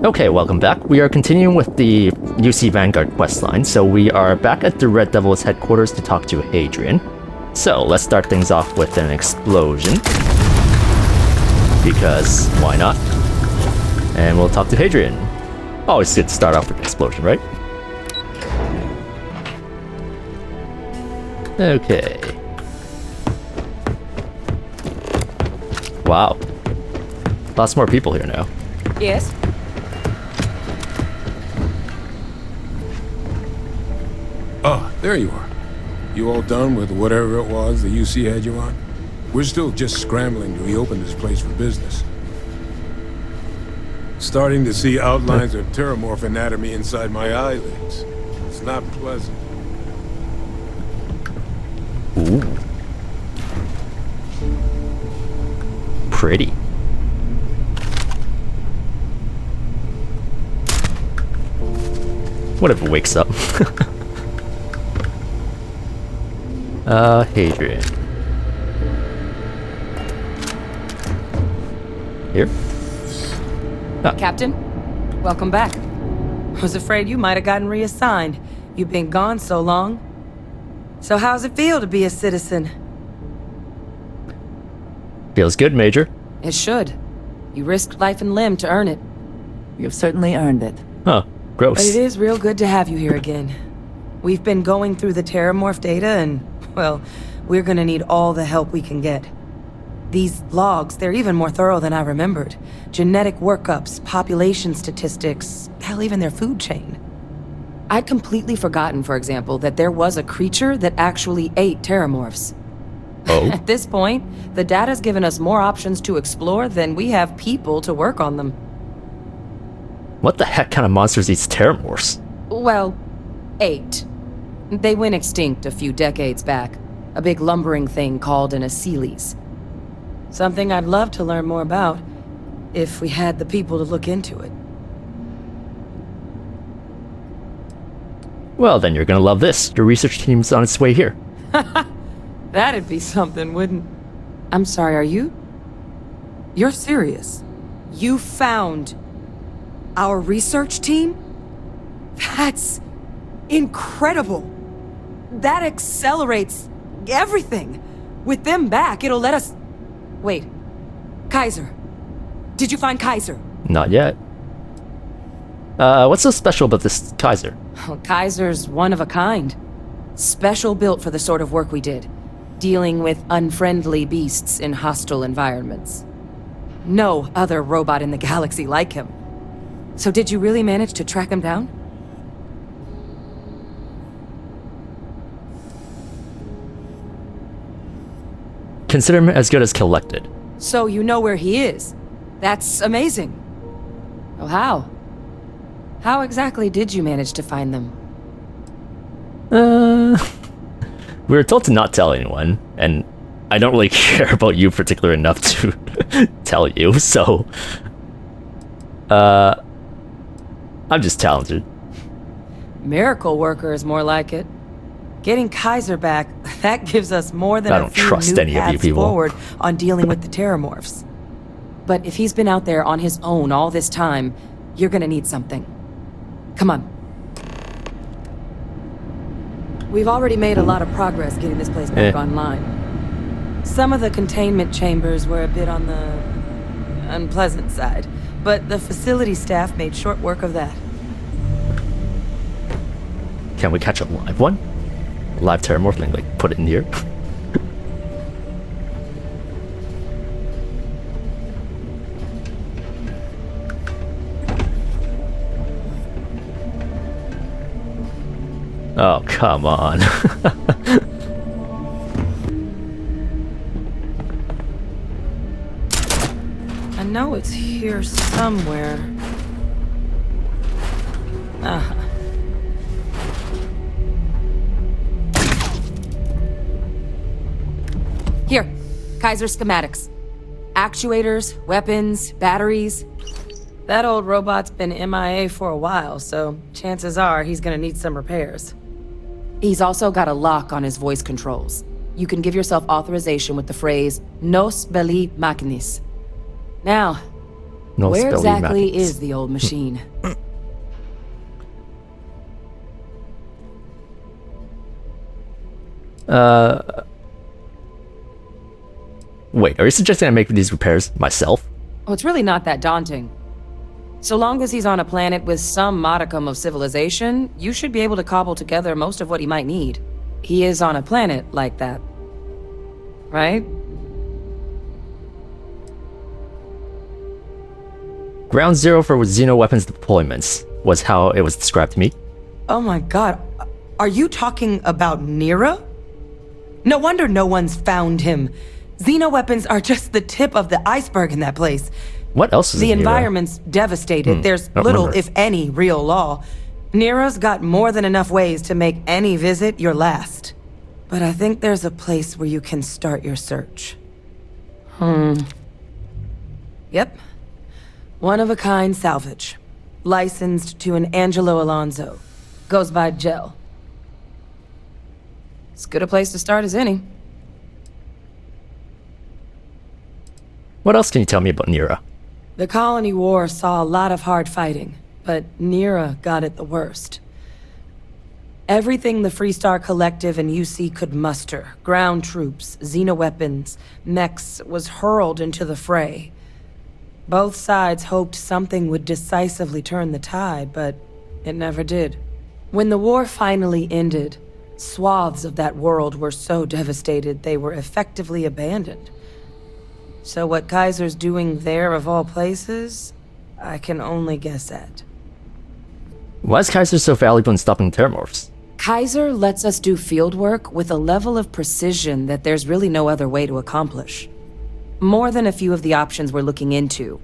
Okay, welcome back. We are continuing with the UC Vanguard questline, so we are back at the Red Devil's headquarters to talk to Hadrian. So, let's start things off with an explosion. Because, why not? And we'll talk to Hadrian. Always good to start off with an explosion, right? Okay. Wow. Lots more people here now. Yes? Oh, there you are. You all done with whatever it was the UC had you on? We're still just scrambling to reopen this place for business. Starting to see outlines of terramorph anatomy inside my eyelids. It's not pleasant. Ooh. Pretty. What if it wakes up? Hadrian. Here? Ah. Captain, welcome back. Was afraid you might have gotten reassigned. You've been gone so long. So how's it feel to be a citizen? Feels good, Major. It should. You risked life and limb to earn it. You've certainly earned it. Huh. Gross. But it is real good to have you here again. We've been going through the terramorph data and, well, we're gonna need all the help we can get. These logs, they're even more thorough than I remembered. Genetic workups, population statistics, hell, even their food chain. I'd completely forgotten, for example, that there was a creature that actually ate terramorphs. Oh? At this point, the data's given us more options to explore than we have people to work on them. What the heck kind of monsters eats terramorphs? Well, 8. They went extinct a few decades back. A big lumbering thing called an Aceles. Something I'd love to learn more about, if we had the people to look into it. Well, then you're gonna love this. Your research team's on its way here. That'd be something, wouldn't... I'm sorry, are you? You're serious? You found our research team? That's incredible. That accelerates everything. With them back, it'll let us... Wait. Kaiser. Did you find Kaiser? Not yet. What's so special about this Kaiser? Well, Kaiser's one of a kind. Special built for the sort of work we did. Dealing with unfriendly beasts in hostile environments. No other robot in the galaxy like him. So did you really manage to track him down? Consider him as good as collected. So you know where he is. That's amazing. Oh, how? How exactly did you manage to find them? We were told to not tell anyone, and I don't really care about you particular enough to tell you, so... I'm just talented. Miracle worker is more like it. Getting Kaiser back, that gives us more than I a don't few trust new any of you paths people. forward on dealing with the terramorphs. But if he's been out there on his own all this time, you're gonna need something. Come on. We've already made a lot of progress getting this place back online. Some of the containment chambers were a bit on the unpleasant side, but the facility staff made short work of that. Can we catch a live one? A live terramorph thing, like, put it in here? Oh, come on. I know it's here somewhere. Uh-huh. Here, Kaiser schematics. Actuators, weapons, batteries. That old robot's been MIA for a while, so chances are he's gonna need some repairs. He's also got a lock on his voice controls. You can give yourself authorization with the phrase, Nos belli machinis. Now, No Where spelly exactly mappings. is the old machine? Wait, are you suggesting I make these repairs myself? Oh, it's really not that daunting. So long as he's on a planet with some modicum of civilization, you should be able to cobble together most of what he might need. He is on a planet like that. Right? Ground zero for Xeno weapons deployments was how it was described to me. Oh my god. Are you talking about Nira? No wonder no one's found him. Xenoweapons are just the tip of the iceberg in that place. What else is The in Nero? environment's devastated. There's don't little, remember. if any, real law. Nira's got more than enough ways to make any visit your last. But I think there's a place where you can start your search. Yep. One-of-a-kind salvage. Licensed to an Angelo Alonso. Goes by Gel. As good a place to start as any. What else can you tell me about Nira? The Colony War saw a lot of hard fighting, but Nira got it the worst. Everything the Freestar Collective and UC could muster, ground troops, xenoweapons, mechs, was hurled into the fray. Both sides hoped something would decisively turn the tide, but it never did. When the war finally ended, swaths of that world were so devastated they were effectively abandoned. So what Kaiser's doing there of all places, I can only guess at. Why is Kaiser so valuable in stopping terramorphs? Kaiser lets us do field work with a level of precision that there's really no other way to accomplish. More than a few of the options we're looking into.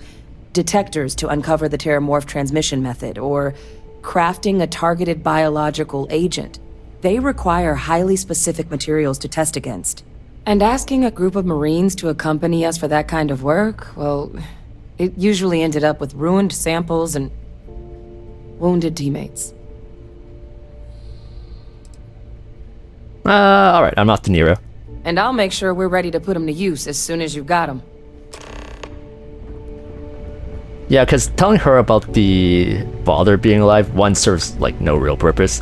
Detectors to uncover the terramorph transmission method, or crafting a targeted biological agent. They require highly specific materials to test against. And asking a group of Marines to accompany us for that kind of work, well, it usually ended up with ruined samples and wounded teammates. Alright, I'm off to Nero. And I'll make sure we're ready to put them to use as soon as you've got them. Yeah, because telling her about the father being alive, one, serves, like, no real purpose.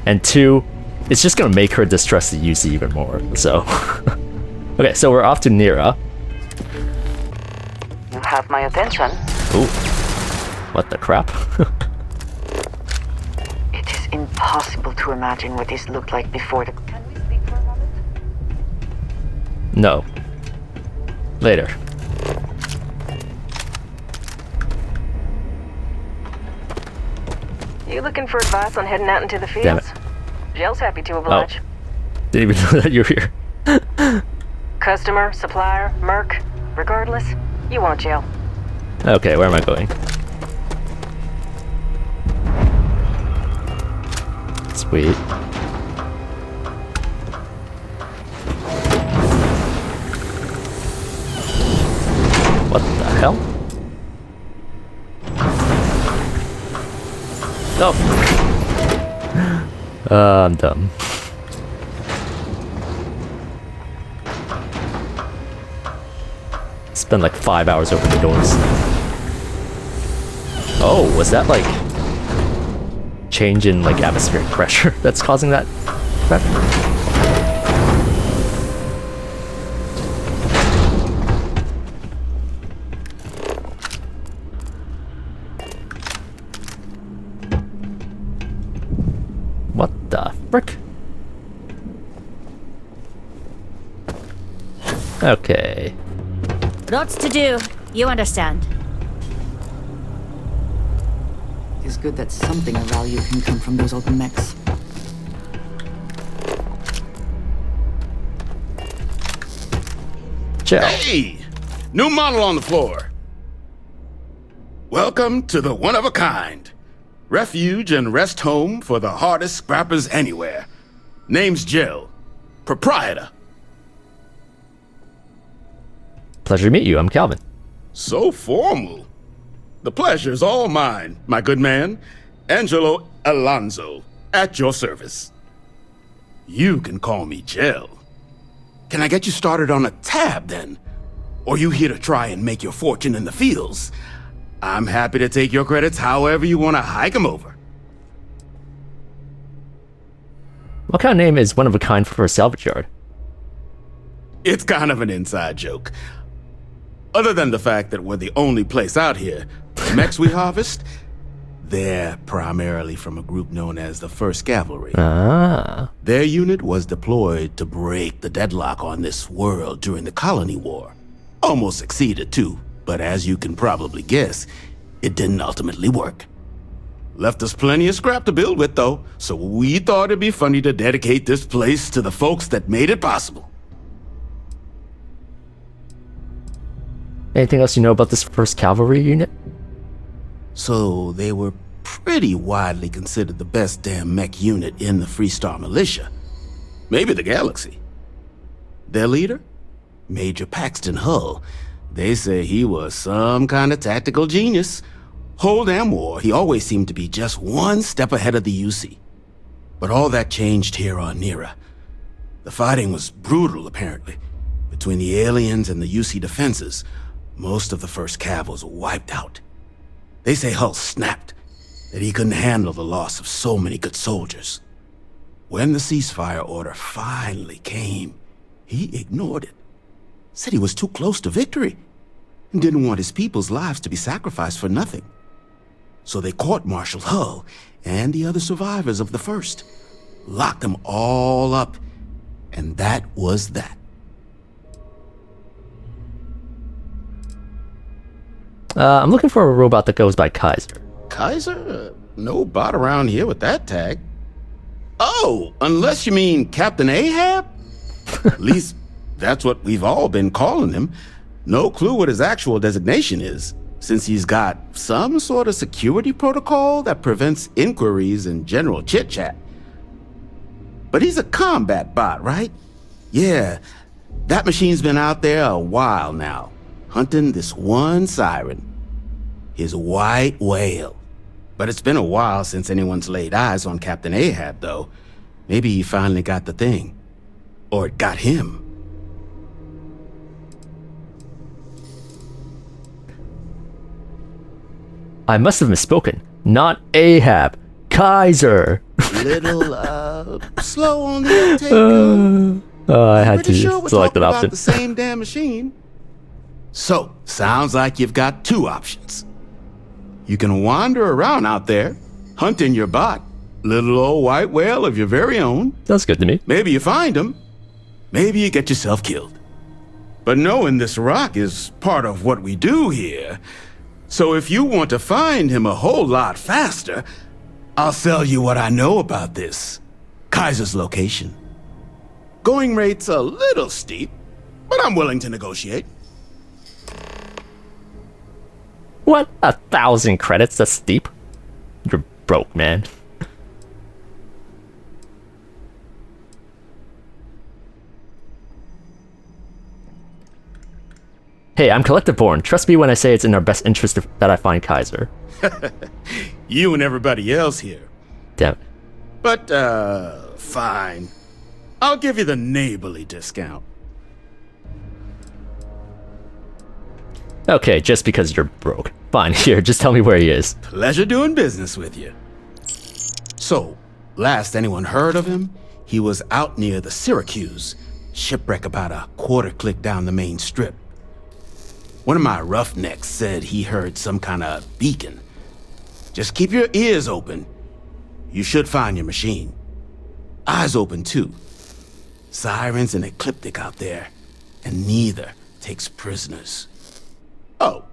And two, it's just gonna make her distrust the UC even more, so... Okay, so we're off to Nira. You have my attention. Ooh. What the crap? It is impossible to imagine what this looked like before the... Can we speak for a moment? No. Later. You looking for advice on heading out into the fields? Damn it. Gel's happy to oblige. Didn't even know that you were here. Customer, supplier, merc, regardless, you want Gel. Okay, where am I going? Sweet. What the hell? Oh. I'm dumb. Spend like 5 hours opening the doors. Oh, was that like change in like atmospheric pressure that's causing that? What the frick? Okay. Lots to do. You understand. It's good that something of value can come from those old mechs. Chill. Hey! New model on the floor. Welcome to the one-of-a-kind. Refuge and rest home for the hardest scrappers anywhere. Name's Gel. Proprietor. Pleasure to meet you. I'm Calvin. So formal. The pleasure's all mine, my good man. Angelo Alonso, at your service. You can call me Gel. Can I get you started on a tab, then? Or you here to try and make your fortune in the fields? I'm happy to take your credits however you want to hike them over. What kind of name is one of a kind for a salvage yard? It's kind of an inside joke. Other than the fact that we're the only place out here, the mechs we harvest, they're primarily from a group known as the 1st Cavalry. Ah. Their unit was deployed to break the deadlock on this world during the Colony War. Almost succeeded too, but as you can probably guess, it didn't ultimately work. Left us plenty of scrap to build with though, so we thought it'd be funny to dedicate this place to the folks that made it possible. Anything else you know about this 1st Cavalry unit? So they were pretty widely considered the best damn mech unit in the Freestar Militia. Maybe the galaxy. Their leader? Major Paxton Hull. They say he was some kind of tactical genius. Whole damn war, he always seemed to be just one step ahead of the UC. But all that changed here on Nera. The fighting was brutal, apparently. Between the aliens and the UC defenses, most of the 1st Cav was wiped out. They say Hull snapped, that he couldn't handle the loss of so many good soldiers. When the ceasefire order finally came, he ignored it. Said he was too close to victory, and didn't want his people's lives to be sacrificed for nothing. So they court-martialed Hull and the other survivors of the 1st, locked them all up, and that was that. I'm looking for a robot that goes by Kaiser. Kaiser? No bot around here with that tag. Oh, unless you mean Captain Ahab? At least that's what we've all been calling him. No clue what his actual designation is, since he's got some sort of security protocol that prevents inquiries and general chit-chat. But he's a combat bot, right? Yeah, that machine's been out there a while now, hunting this one siren, his white whale. But it's been a while since anyone's laid eyes on Captain Ahab, though. Maybe he finally got the thing. Or it got him. I must have misspoken. Not Ahab. Kaiser. Little, slow on the uptake. I had to Sure select that about option. the same damn machine. So, sounds like you've got two options. You can wander around out there, hunting your bot, little old white whale of your very own. Sounds good to me. Maybe you find him. Maybe you get yourself killed. But knowing this rock is part of what we do here. So if you want to find him a whole lot faster, I'll sell you what I know about this. Kaiser's location. Going rate's a little steep, but I'm willing to negotiate. What? 1,000 credits? That's steep. You're broke, man. Hey, I'm collective born. Trust me when I say it's in our best interest that I find Kaiser. You and everybody else here. Damn it. But, fine. I'll give you the neighborly discount. Okay, just because you're broke. Fine, here, just tell me where he is. Pleasure doing business with you. So, last anyone heard of him, he was out near the Syracuse, shipwreck about a quarter click down the main strip. One of my roughnecks said he heard some kind of beacon. Just keep your ears open. You should find your machine. Eyes open too. Sirens and ecliptic out there, and neither takes prisoners. Oh,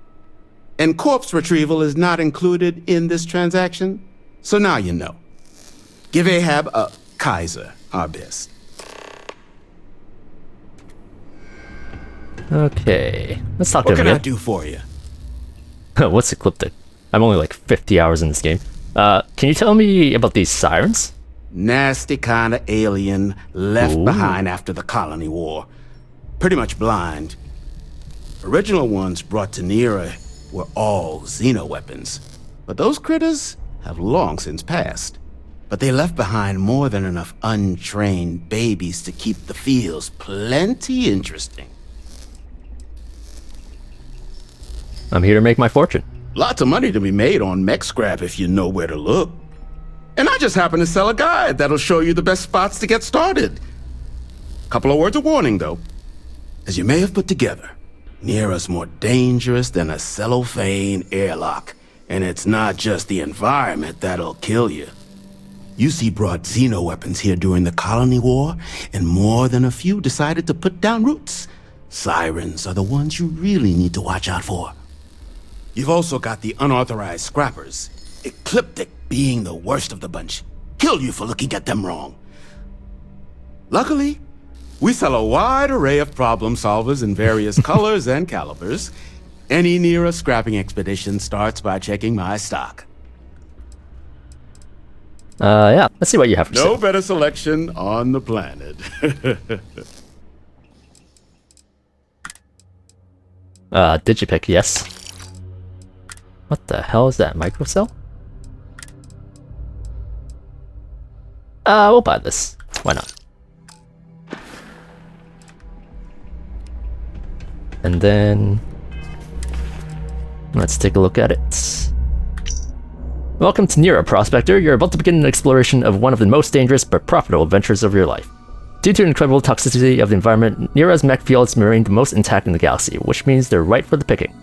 and corpse retrieval is not included in this transaction, so now you know. Give Ahab a Kaiser our best. Okay, let's talk to What him can I again. do for you? What's Ecliptic? I'm only like 50 hours in this game. Can you tell me about these sirens? Nasty kind of alien left Ooh. behind after the Colony War. Pretty much blind. Original ones brought to Nera were all xeno-weapons. But those critters have long since passed. But they left behind more than enough untrained babies to keep the fields plenty interesting. I'm here to make my fortune. Lots of money to be made on mech scrap if you know where to look. And I just happen to sell a guide that'll show you the best spots to get started. Couple of words of warning, though. As you may have put together, Neera's more dangerous than a cellophane airlock. And it's not just the environment that'll kill you. UC brought xeno weapons here during the Colony War, and more than a few decided to put down roots. Sirens are the ones you really need to watch out for. You've also got the unauthorized scrappers, Ecliptic being the worst of the bunch. Kill you for looking at them wrong. Luckily, we sell a wide array of problem solvers in various colors and calibers. Any Neera scrapping expedition starts by checking my stock. Yeah, let's see what you have for No sale. better selection on the planet. Digipick, yes. What the hell is that, microcell? We'll buy this. Why not? And then... let's take a look at it. Welcome to Neera, Prospector. You're about to begin an exploration of one of the most dangerous but profitable adventures of your life. Due to the incredible toxicity of the environment, Neera's mech fields remain the most intact in the galaxy, which means they're ripe for the picking.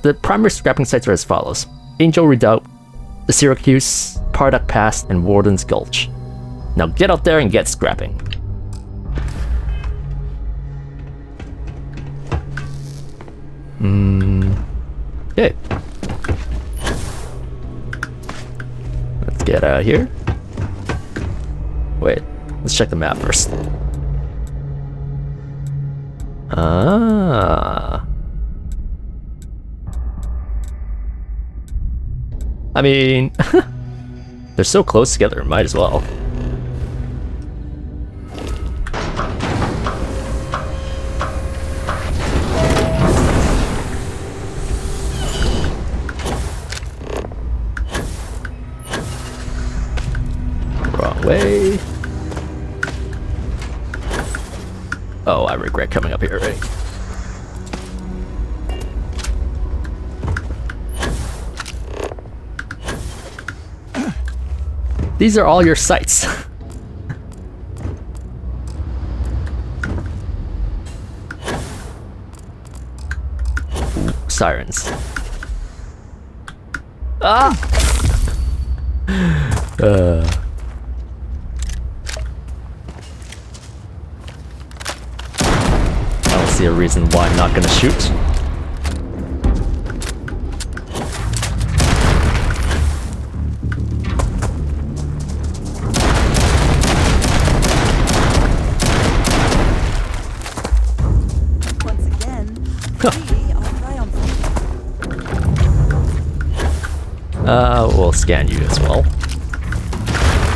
The primary scrapping sites are as follows: Angel Redoubt, the Syracuse, Parduck Pass, and Warden's Gulch. Now get out there and get scrapping. Okay. Let's get out of here. Wait, let's check the map first. I mean, they're so close together, might as well. Wrong way. Oh, I regret coming up here, right? These are all your sites. Ooh, sirens. Ah! I don't see a reason why I'm not gonna shoot. Once again, we are triumphant. We'll scan you as well.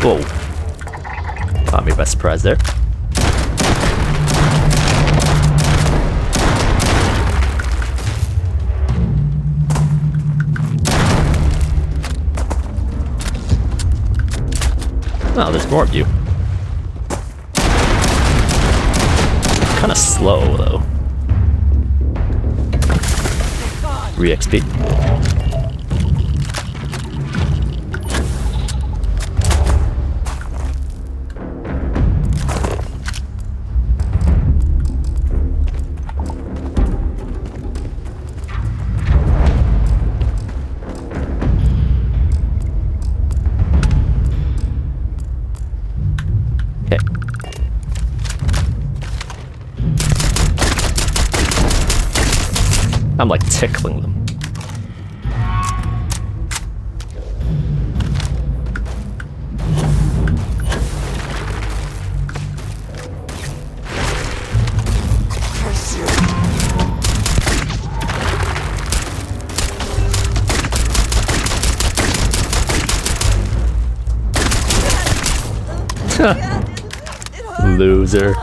Whoa. Caught me by surprise there. Oh, there's more of you. Kinda slow, though. 3 XP. Okay. I'm like tickling them. Loser.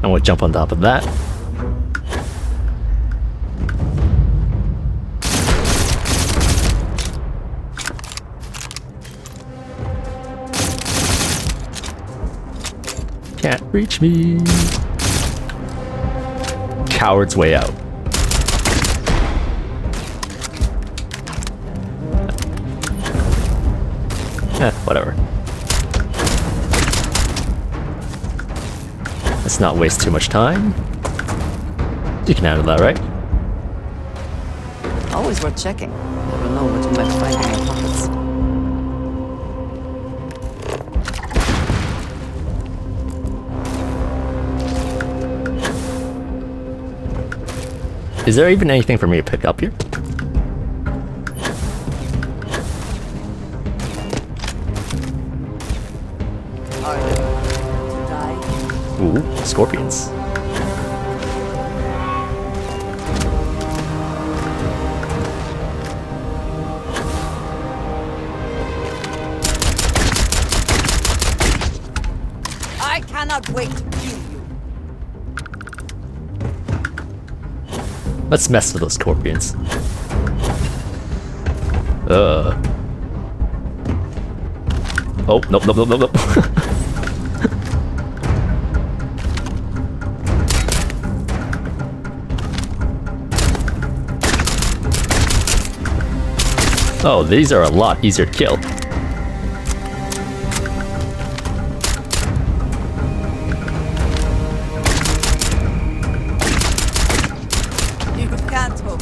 I'm gonna jump on top of that. Can't reach me. Coward's way out. Whatever. Let's not waste too much time. You can handle that, right? Always worth checking. Never know what you might find in your pockets. Is there even anything for me to pick up here? Ooh, scorpions. I cannot wait to kill you. Let's mess with those scorpions. Oh, nope, nope, nope, nope, nope. Oh, these are a lot easier to kill. You can't hope.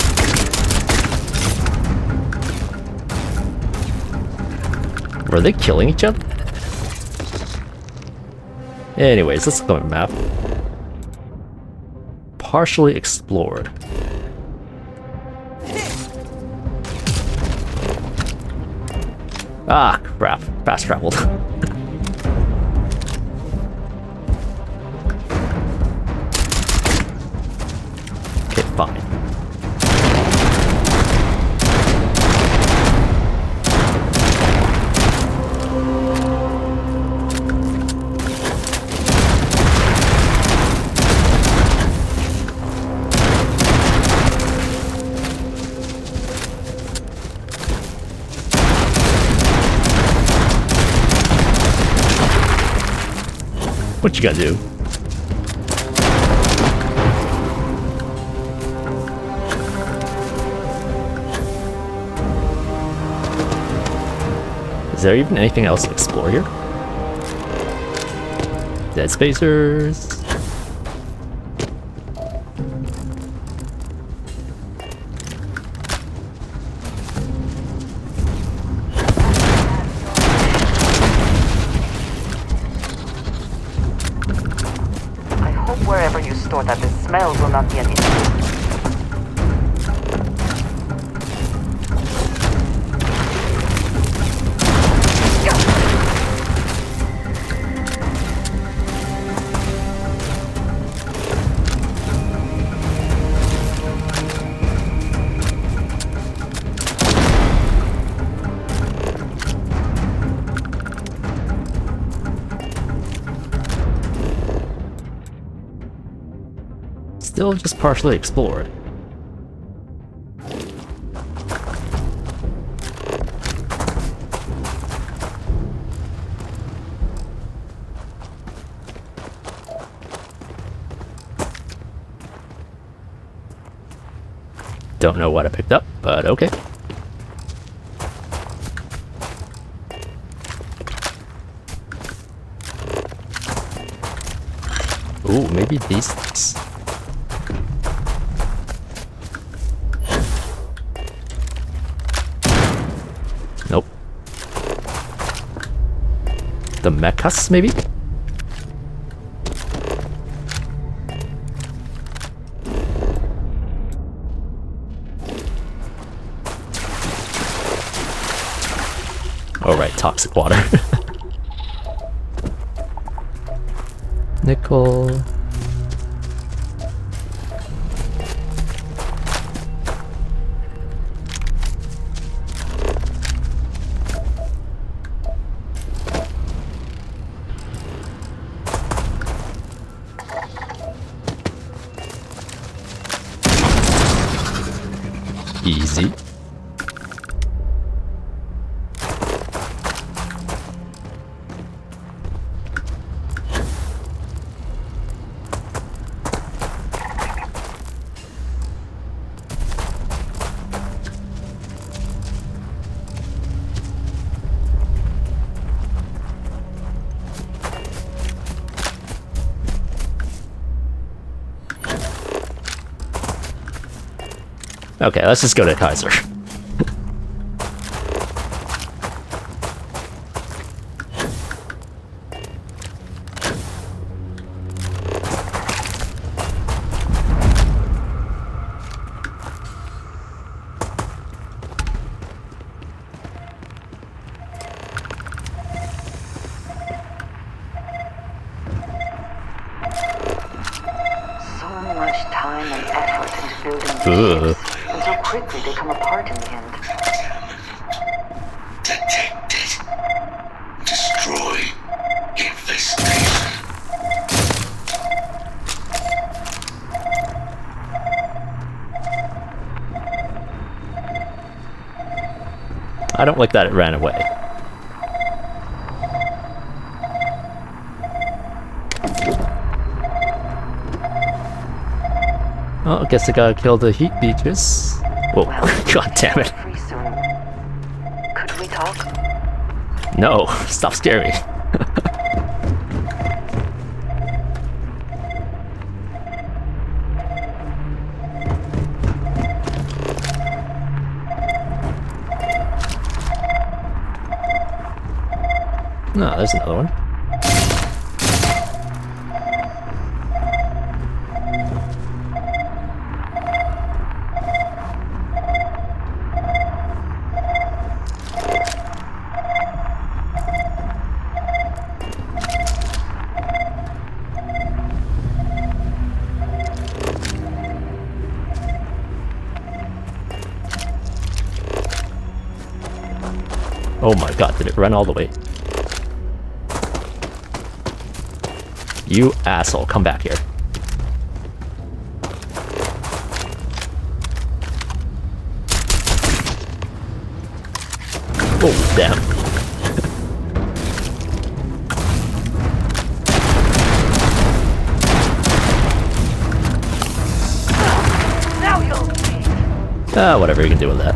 Were they killing each other? Anyways, let's look at the map. Partially explored. Ah, crap. Fast traveled. Okay, fine. What you gotta do? Is there even anything else to explore here? Dead spacers. Wherever you store that, the smell will not be an issue. Still just partially explored. Don't know what I picked up, but okay. Ooh, maybe these things. Nope. The mechas, maybe? Oh right, toxic water. Nickel. Easy. Okay, let's just go to Kaiser. So much time and effort into building these Ugh. ships, and so quickly they come apart in the end. Detected. Destroy. Infestation. I don't like that it ran away. Oh, I guess I gotta kill the heat beaches. Whoa, Well, god damn it. free soon. Could we talk? No, stop scaring me. No, there's another one. Oh my god, did it run all the way? You asshole, come back here. Oh, damn. Now you'll pay. Ah, whatever you can do with that.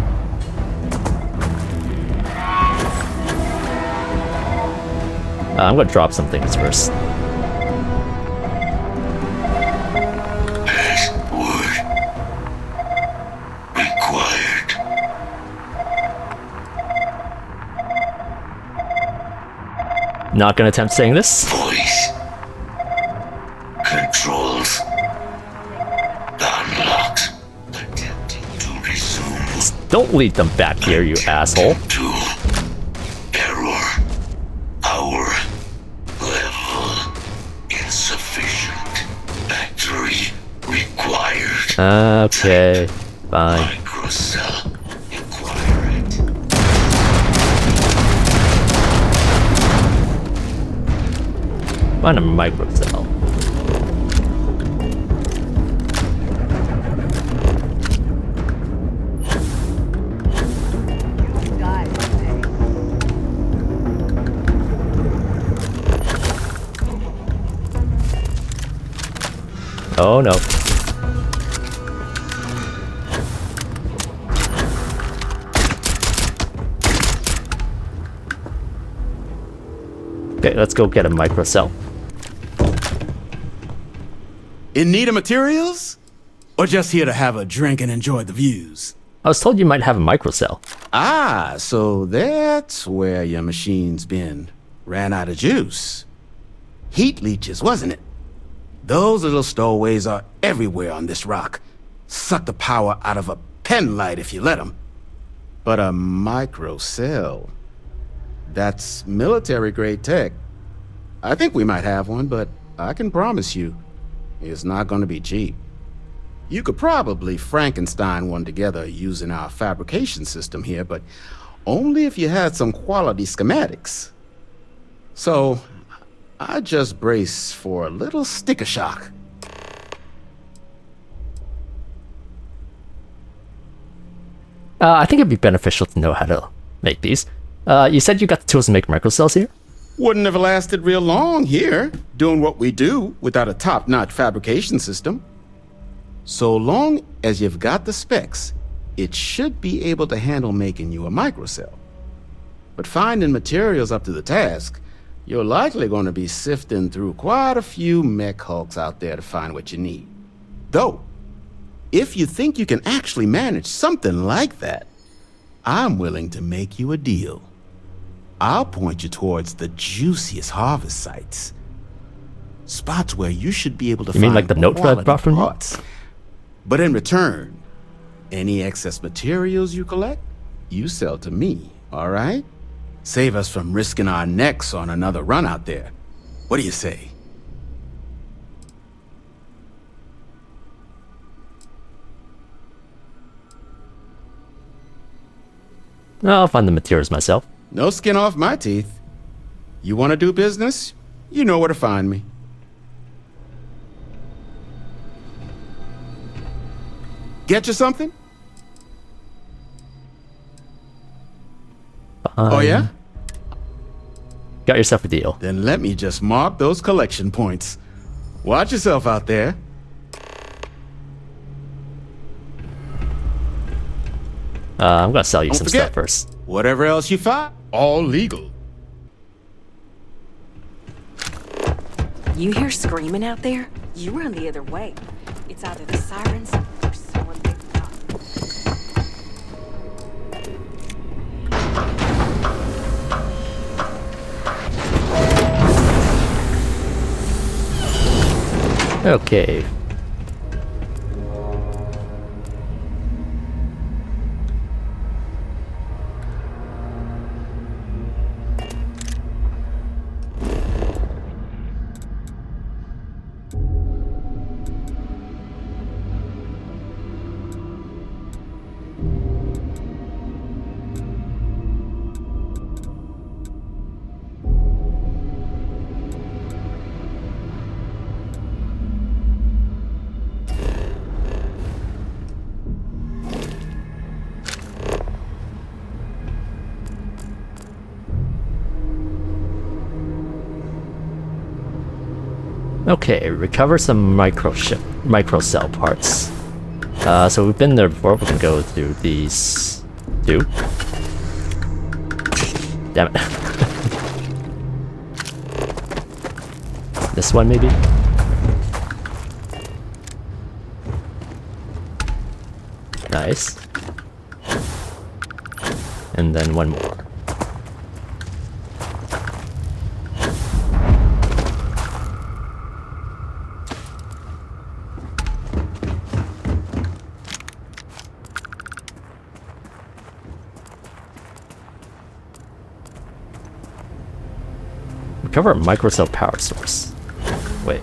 I'm gonna drop some things first. Password. Required. Not gonna attempt saying this. Voice. Controls. Unlocked. Attempting to resume. Don't lead them back here, you asshole. Tool. Error. Power. Level. Insufficient. Battery. Required. Okay, fine. Microcell. Required. Find a microcell. Die today. Oh no. Okay, let's go get a microcell. In need of materials? Or just here to have a drink and enjoy the views? I was told you might have a microcell. Ah, so that's where your machine's been. Ran out of juice. Heat leeches, wasn't it? Those little stowaways are everywhere on this rock. Suck the power out of a pen light if you let them. But a microcell, that's military-grade tech. I think we might have one, but I can promise you, it's not going to be cheap. You could probably Frankenstein one together using our fabrication system here, but only if you had some quality schematics. So, I just brace for a little sticker shock. I think it'd be beneficial to know how to make these. You said you got the tools to make microcells here? Wouldn't have lasted real long here, doing what we do without a top-notch fabrication system. So long as you've got the specs, it should be able to handle making you a microcell. But finding materials up to the task, you're likely going to be sifting through quite a few mech hulks out there to find what you need. Though, if you think you can actually manage something like that, I'm willing to make you a deal. I'll point you towards the juiciest harvest sites. Spots where you should be able to You mean find like the note that I quality brought from you? parts. But in return, any excess materials you collect, you sell to me, all right? Save us from risking our necks on another run out there. What do you say? I'll find the materials myself. No skin off my teeth. You want to do business? You know where to find me. Get you something? Oh, yeah? Got yourself a deal. Then let me just mark those collection points. Watch yourself out there. I'm gonna sell you Don't some forget, stuff first. whatever else you find, all legal. You hear screaming out there? You run the other way. It's either the sirens or someone picking up. Okay. Okay, recover some micro cell parts. So we've been there before. We can go through these two. Damn it. This one maybe? Nice. And then one more. Recover a microcell power source. Wait.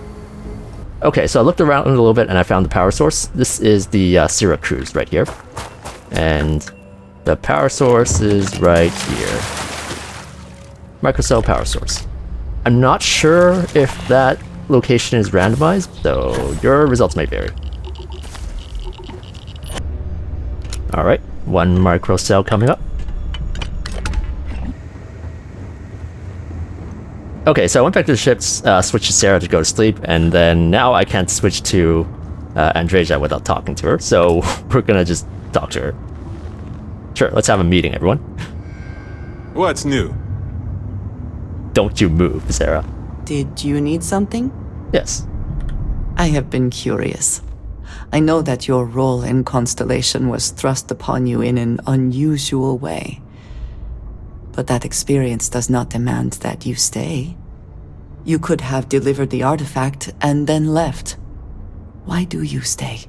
Okay, so I looked around a little bit and I found the power source. This is the Syracuse right here. And the power source is right here. Microcell power source. I'm not sure if that location is randomized, so your results may vary. Alright, one microcell coming up. Okay, so I went back to the ships, switched to Sarah to go to sleep, and then now I can't switch to Andreja without talking to her, so we're gonna just talk to her. Sure, let's have a meeting, everyone. What's new? Don't you move, Sarah. Did you need something? Yes. I have been curious. I know that your role in Constellation was thrust upon you in an unusual way. But that experience does not demand that you stay. You could have delivered the artifact and then left. Why do you stay?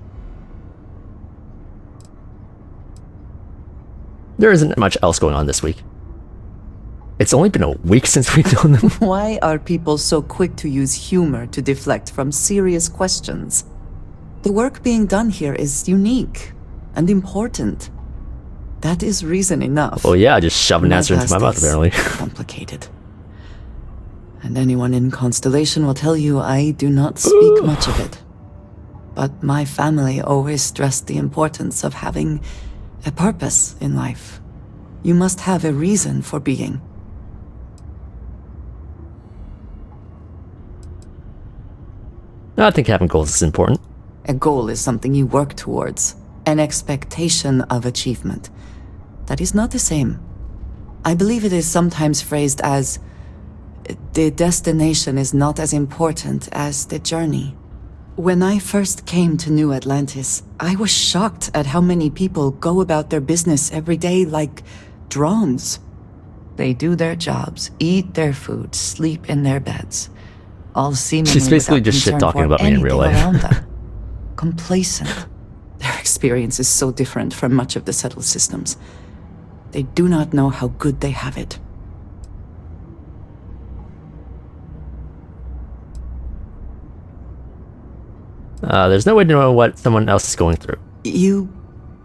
There isn't much else going on this week. It's only been a week since we've done them. Why are people so quick to use humor to deflect from serious questions? The work being done here is unique and important. That is reason enough. Well, yeah, just shove an answer into my mouth, apparently. Complicated. And anyone in Constellation will tell you I do not speak much of it. But my family always stressed the importance of having a purpose in life. You must have a reason for being. I think having goals is important. A goal is something you work towards, an expectation of achievement. That is not the same. I believe it is sometimes phrased as, the destination is not as important as the journey. When I first came to New Atlantis, I was shocked at how many people go about their business every day like drones. They do their jobs, eat their food, sleep in their beds, all seemingly She's basically without just shit concern talking for about me in real anything life. around them. Complacent. Their experience is so different from much of the settled systems. They do not know how good they have it. There's no way to know what someone else is going through. You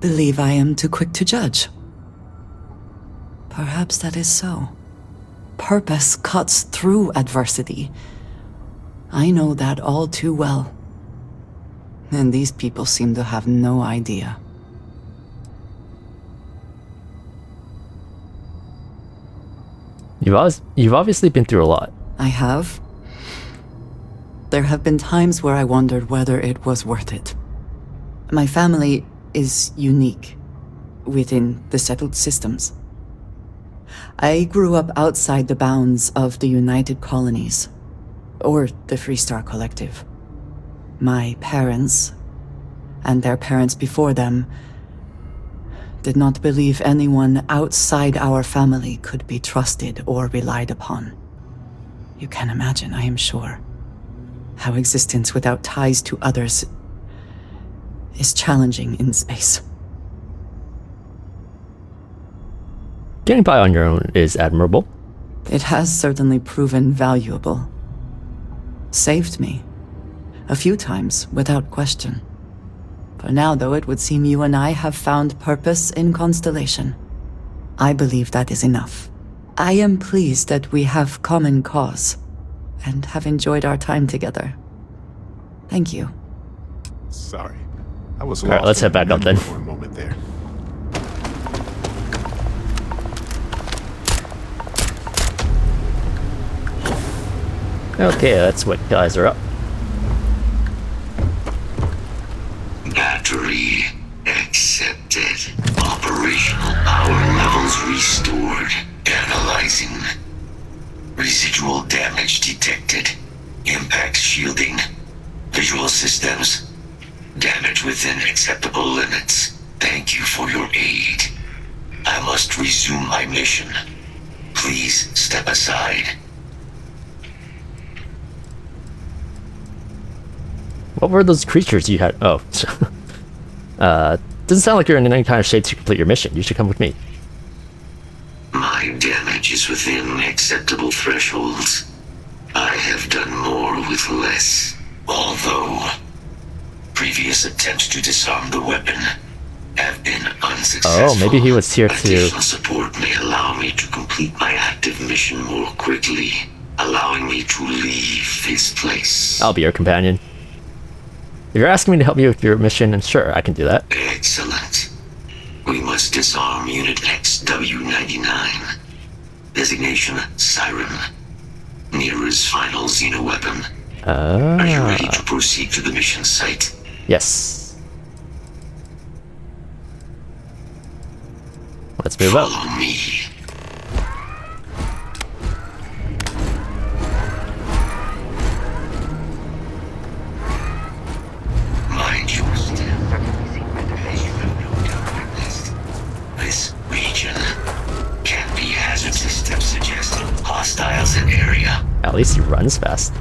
believe I am too quick to judge? Perhaps that is so. Purpose cuts through adversity. I know that all too well. And these people seem to have no idea. You've obviously been through a lot. I have. There have been times where I wondered whether it was worth it. My family is unique within the settled systems. I grew up outside the bounds of the United Colonies, or the Freestar Collective. My parents, and their parents before them, did not believe anyone outside our family could be trusted or relied upon. You can imagine, I am sure, how existence without ties to others is challenging in space. Getting by on your own is admirable. It has certainly proven valuable. Saved me. A few times, without question. For now, though, it would seem you and I have found purpose in Constellation. I believe that is enough. I am pleased that we have common cause, and have enjoyed our time together. Thank you. Sorry. I was All right, lost let's head back up then. for a moment there. Okay, that's what guys are up. Battery accepted. Operational power levels restored. Analyzing. Residual damage detected. Impact shielding. Visual systems. Damage within acceptable limits. Thank you for your aid. I must resume my mission. Please step aside. What were those creatures you had? Oh. Doesn't sound like you're in any kind of shape to complete your mission. You should come with me. My damage is within acceptable thresholds. I have done more with less. Although, previous attempts to disarm the weapon have been unsuccessful. Oh, maybe he was here to... Additional support may allow me to complete my active mission more quickly, allowing me to leave this place. I'll be your companion. If you're asking me to help you with your mission, and sure, I can do that. Excellent. We must disarm Unit XW-99. Designation Siren. Nearest final Xeno weapon. Are you ready to proceed to the mission site? Yes. Let's move up. Follow me. Mind you, this region can be hazardous. Steps suggested. Hostiles in area. At least he runs fast.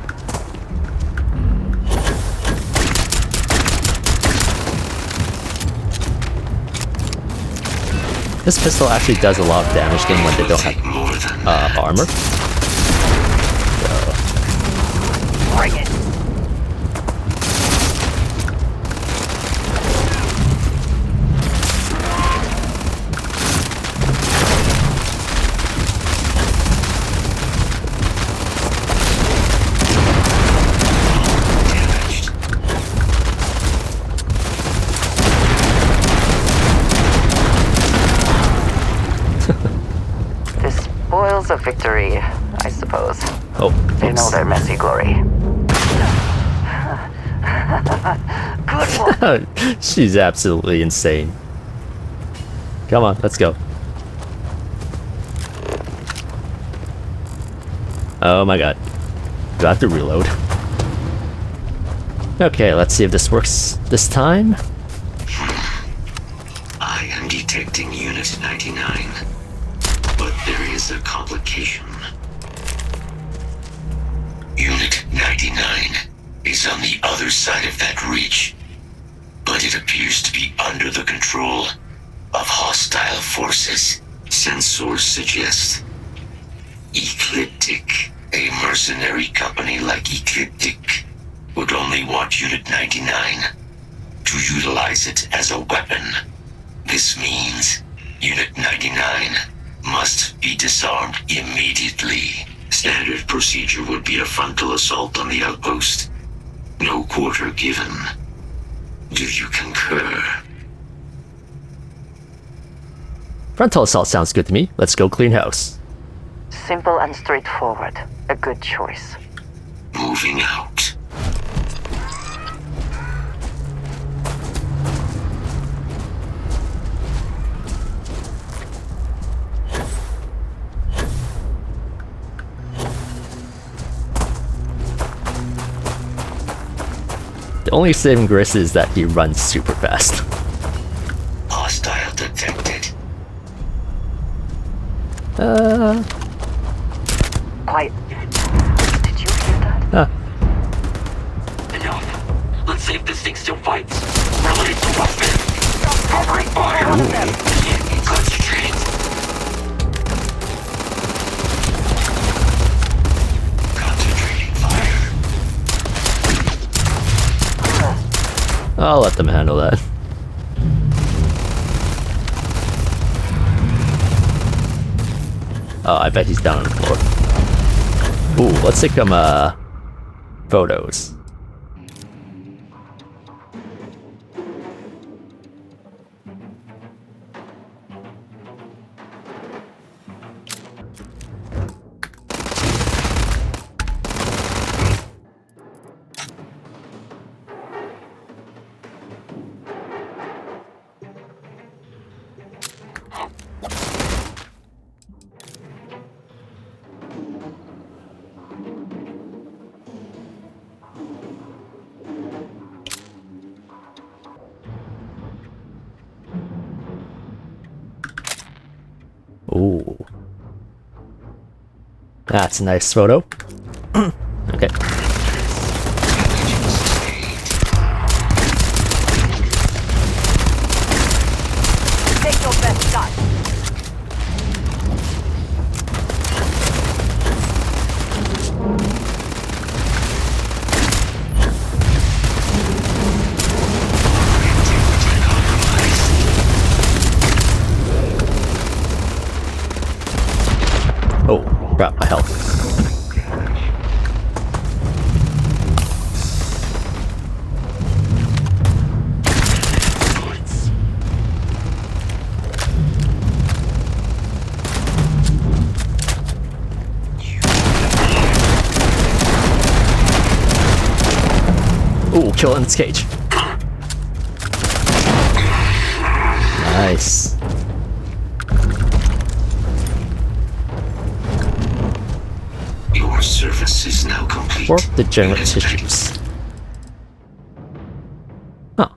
This pistol actually does a lot of damage to them when they don't have armor. So. Bring it. A victory, I suppose. Oh, They know their messy glory. Good one. She's absolutely insane. Come on, let's go. Oh my god. Do I have to reload? Okay, let's see if this works this time. I am detecting Unit 99, but there is a complication. Unit 99 is on the other side of that reach, but it appears to be under the control of hostile forces. Sensors suggest Ecliptic, a mercenary company like Ecliptic, would only want Unit 99 to utilize it as a weapon. This means Unit 99 must be disarmed immediately. Standard procedure would be a frontal assault on the outpost. No quarter given. Do you concur? Frontal assault sounds good to me. Let's go clean house. Simple and straightforward. A good choice. Moving out. The only saving grace is that he runs super fast. Hostile detected. Quiet. Did you hear that? Enough. Let's see if this thing still fights. Release the weapon. Covering fire. Concentrate. Concentrating fire. I'll let them handle that. Oh, I bet he's down on the floor. Ooh, let's take some photos. Ooh. That's a nice photo. Okay. Take your best shot. Oh, crap, my health. Ooh, kill in its cage. Nice. Your service is now complete. Or degenerate tissues. Huh.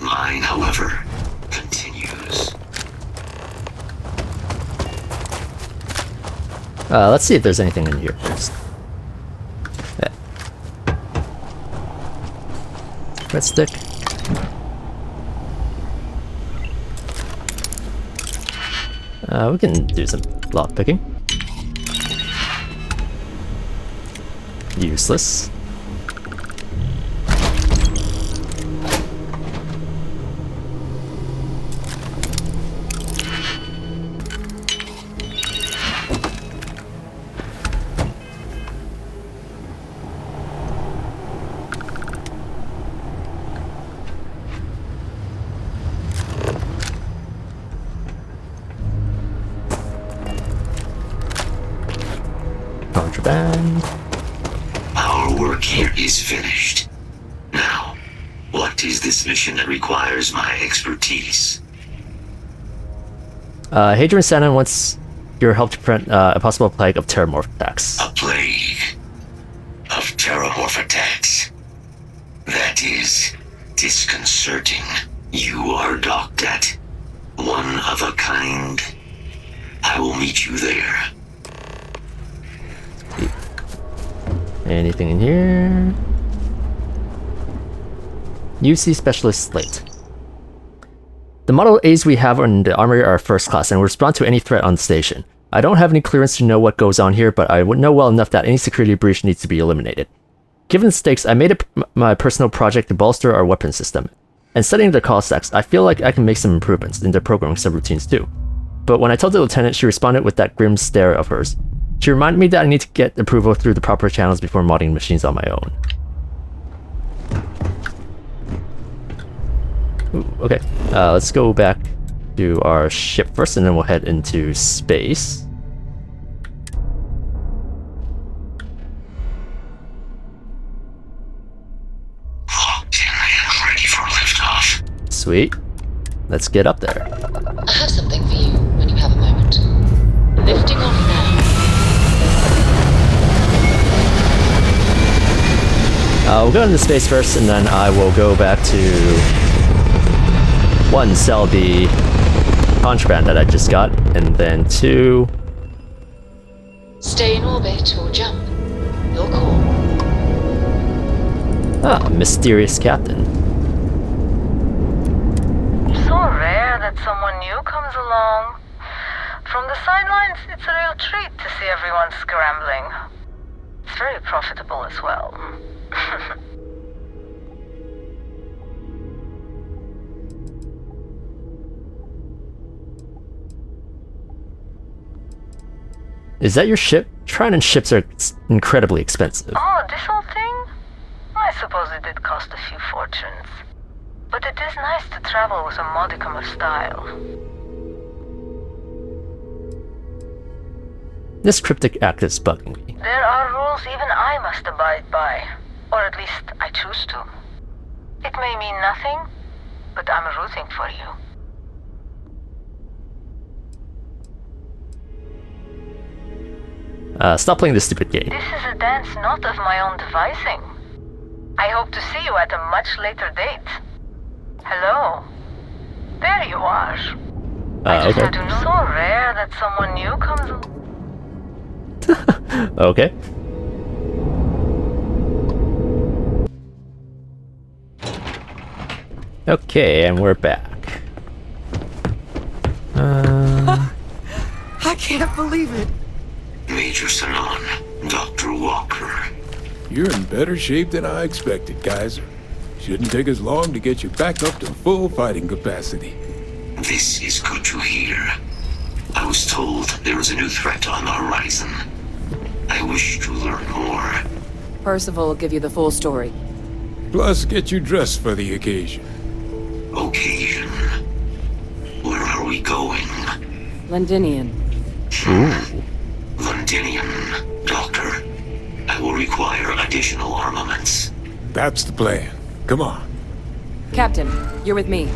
Mine, however, continues. Let's see if there's anything in here first. Yeah. Red stick. We can do some lock picking. Useless. Contraband. Our work here is finished. Now, what is this mission that requires my expertise? Hadrian Santa wants your help to prevent a possible plague of terramorph attacks. A plague of terramorph attacks. Disconcerting. You are docked at one of a kind. I will meet you there. Anything in here? UC Specialist Slate. The Model A's we have in the armory are first class and will respond to any threat on the station. I don't have any clearance to know what goes on here, but I would know well enough that any security breach needs to be eliminated. Given the stakes, I made it my personal project to bolster our weapon system. And studying the call stacks, I feel like I can make some improvements in their programming subroutines too. But when I told the lieutenant, she responded with that grim stare of hers. She reminded me that I need to get approval through the proper channels before modding machines on my own. Ooh, okay, let's go back to our ship first, and then we'll head into space. Locked in and ready for liftoff. Sweet. Let's get up there. I have something for you when you have a moment. Lifting off now. We'll go into space first, and then I will go back to one, sell the contraband that I just got, and then two, Stay in orbit or jump. Your call. mysterious captain. So rare that someone new comes along. From the sidelines, it's a real treat to see everyone scrambling. It's very profitable as well. Is that your ship? Triton ships are incredibly expensive. Oh, this whole thing? I suppose it did cost a few fortunes. But it is nice to travel with a modicum of style. This cryptic act is bugging me. There are rules even I must abide by. Or at least I choose to. It may mean nothing, but I'm rooting for you. Stop playing this stupid game. This is a dance not of my own devising. I hope to see you at a much later date. Hello. There you are. I just had to know. So rare that someone new comes. Okay. Okay, and we're back. I can't believe it. Major Sanon, Dr. Walker. You're in better shape than I expected, Kaiser. Shouldn't take us long to get you back up to full fighting capacity. This is good to hear. I was told there was a new threat on the horizon. I wish to learn more. Percival will give you the full story. Plus, get you dressed for the occasion. Occasion? Where are we going? Londinian. Londinian, Doctor. I will require additional armaments. That's the plan. Come on. Captain, you're with me.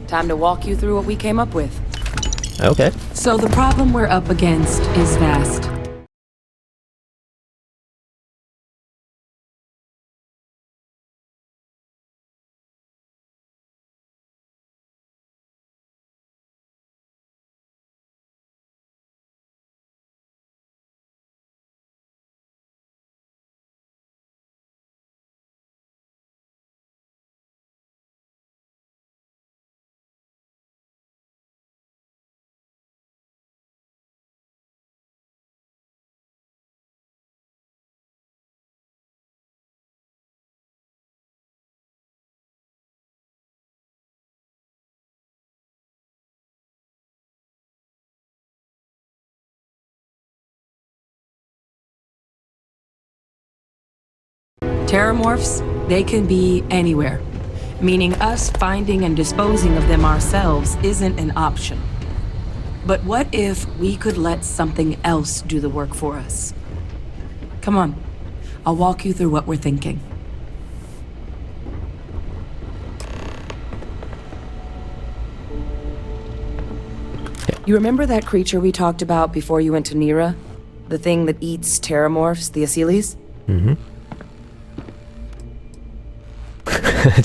Time to walk you through what we came up with. Okay. So the problem we're up against is vast. Terramorphs, they can be anywhere, meaning us finding and disposing of them ourselves isn't an option. But what if we could let something else do the work for us? Come on, I'll walk you through what we're thinking. You remember that creature we talked about before you went to Nira? The thing that eats terramorphs, the Asylees?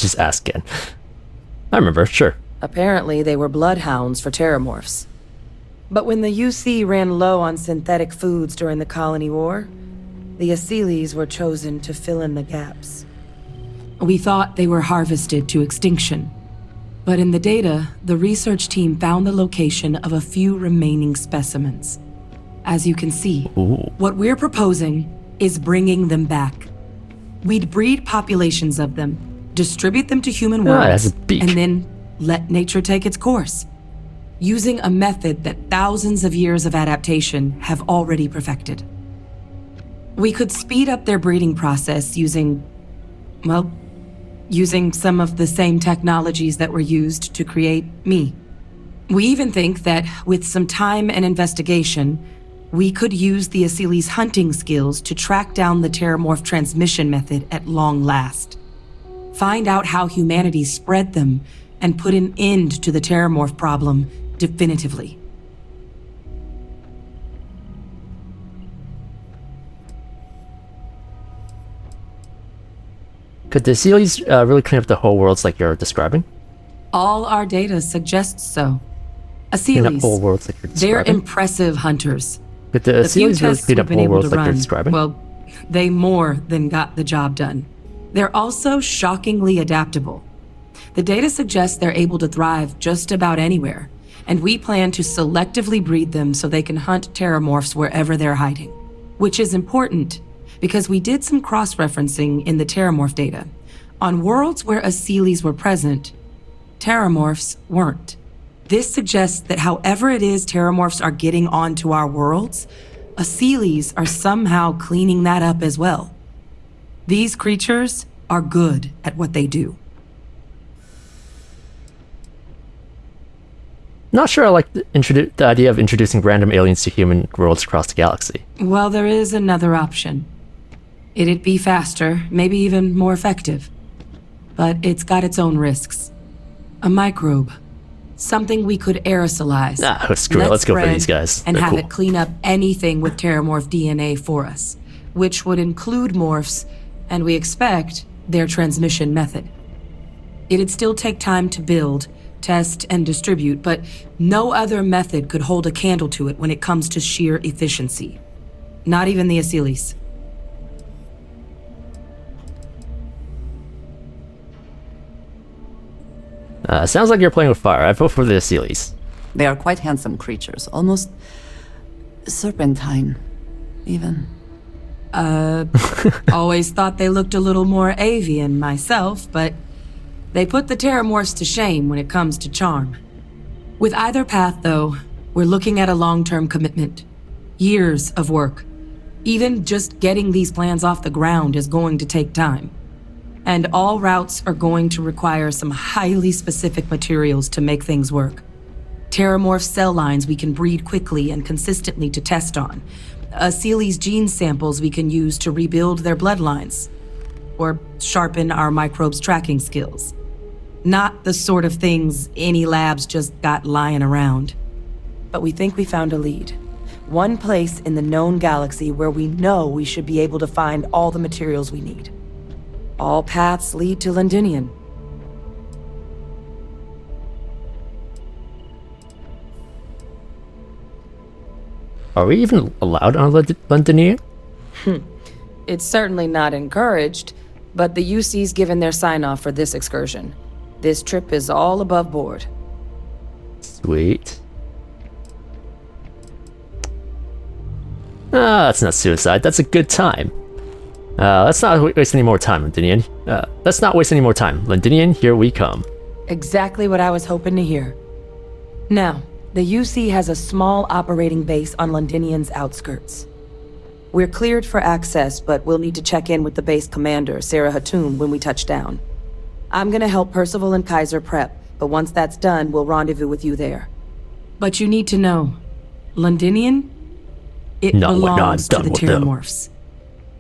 just ask again. I remember, sure. Apparently, they were bloodhounds for terramorphs. But when the UC ran low on synthetic foods during the colony war, the Asylees were chosen to fill in the gaps. We thought they were harvested to extinction. But in the data, the research team found the location of a few remaining specimens. As you can see, what we're proposing is bringing them back. We'd breed populations of them, distribute them to human worlds, and then let nature take its course, using a method that thousands of years of adaptation have already perfected. We could speed up their breeding process using some of the same technologies that were used to create me. We even think that with some time and investigation, we could use the Asylees' hunting skills to track down the terramorph transmission method at long last. Find out how humanity spread them and put an end to the terramorph problem definitively. Could the Asylees really clean up the whole worlds like you're describing? All our data suggests so. Clean up Asylees, whole worlds like you're describing? they're impressive hunters. Could the Asylees really clean up whole worlds like you're describing? Well, they more than got the job done. They're also shockingly adaptable. The data suggests they're able to thrive just about anywhere, and we plan to selectively breed them so they can hunt terramorphs wherever they're hiding. Which is important, because we did some cross-referencing in the terramorph data. On worlds where Asylees were present, terramorphs weren't. This suggests that however it is terramorphs are getting onto our worlds, Asylees are somehow cleaning that up as well. These creatures are good at what they do. Not sure I like the idea of introducing random aliens to human worlds across the galaxy. Well, there is another option. It'd be faster, maybe even more effective. But it's got its own risks. A microbe. Something we could aerosolize. Screw it, let's go for these guys. And They're have cool. it clean up anything with terramorph DNA for us, which would include morphs, and we expect their transmission method. It'd still take time to build, test, and distribute, but no other method could hold a candle to it when it comes to sheer efficiency. Not even the Asylees. Sounds like you're playing with fire. I vote for the Asylees. They are quite handsome creatures, almost serpentine, even. Always thought they looked a little more avian myself, but they put the terramorphs to shame when it comes to charm. With either path, though, we're looking at a long-term commitment. Years of work. Even just getting these plans off the ground is going to take time. And all routes are going to require some highly specific materials to make things work. Terramorph cell lines we can breed quickly and consistently to test on. Asylees gene samples we can use to rebuild their bloodlines. Or sharpen our microbes tracking skills. Not the sort of things any labs just got lying around. But we think we found a lead. One place in the known galaxy where we know we should be able to find all the materials we need. All paths lead to Londinian. Are we even allowed on Londinian? It's certainly not encouraged, but the UC's given their sign-off for this excursion. This trip is all above board. Sweet. That's not suicide. That's a good time. Let's not waste any more time, Londinian. Let's not waste any more time. Londinian, here we come. Exactly what I was hoping to hear. Now, the UC has a small operating base on Londinian's outskirts. We're cleared for access, but we'll need to check in with the base commander, Sarah Hatoum, when we touch down. I'm gonna help Percival and Kaiser prep, but once that's done, we'll rendezvous with you there. But you need to know, Londinian? It belongs to the Terramorphs.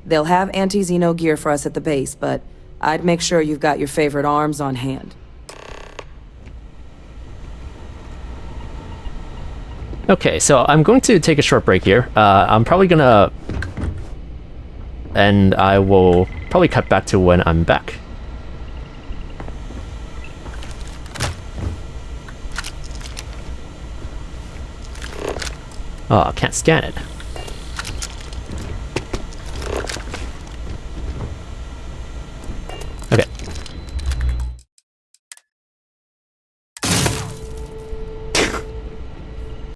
They'll have anti-Xeno gear for us at the base, but I'd make sure you've got your favorite arms on hand. Okay, so I'm going to take a short break here. I'm probably gonna... And I will probably cut back to when I'm back. Oh, I can't scan it.